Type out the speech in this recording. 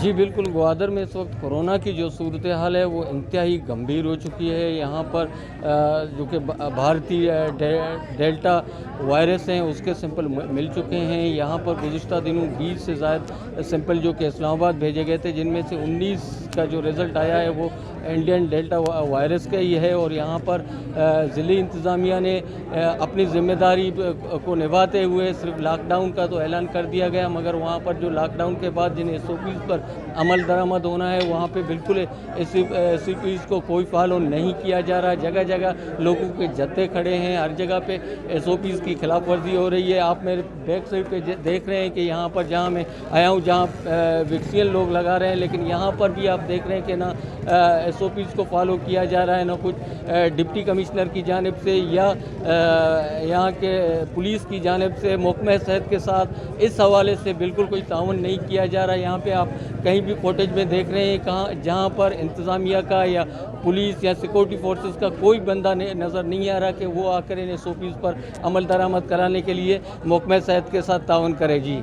جی بالکل، گوادر میں اس وقت کورونا کی جو صورتحال ہے وہ انتہائی گمبھیر ہو چکی ہے۔ یہاں پر جو کہ بھارتی ڈیلٹا وائرس ہیں اس کے سیمپل مل چکے ہیں۔ یہاں پر گزشتہ دنوں 20 سے زائد سیمپل جو کہ اسلام آباد بھیجے گئے تھے، جن میں سے 19 کا جو رزلٹ آیا ہے وہ انڈین ڈیلٹا وائرس کا ہی ہے۔ اور یہاں پر ضلعی انتظامیہ نے اپنی ذمہ داری کو نبھاتے ہوئے صرف لاک ڈاؤن کا تو اعلان کر دیا گیا، مگر وہاں پر جو لاک ڈاؤن کے بعد جن SOPs پر عمل درآمد ہونا ہے وہاں پہ بالکل SOPs کو کوئی فالو نہیں کیا جا رہا۔ جگہ جگہ لوگوں کے جتھے کھڑے ہیں، ہر جگہ پہ SOPs کی خلاف ورزی ہو رہی ہے۔ آپ میرے بیک سائڈ پہ دیکھ رہے ہیں کہ یہاں پر جہاں میں آیا ہوں جہاں ویکسین لوگ لگا رہے ہیں، لیکن یہاں پر بھی آپ دیکھ رہے ہیں کہ نہ SOPs کو فالو کیا جا رہا ہے، نہ کچھ ڈپٹی کمشنر کی جانب سے یا یہاں کے پولیس کی جانب سے محکمہ صحت کے ساتھ اس حوالے سے بالکل کوئی تعاون نہیں کیا جا رہا۔ یہاں پہ آپ کہیں بھی فوٹیج میں دیکھ رہے ہیں جہاں پر انتظامیہ کا یا پولیس یا سیکورٹی فورسز کا کوئی بندہ نظر نہیں آ رہا کہ وہ آ کر ان SOPs پر عمل درآمد کرانے کے لیے محکمہ صحت کے ساتھ تعاون کرے۔ جی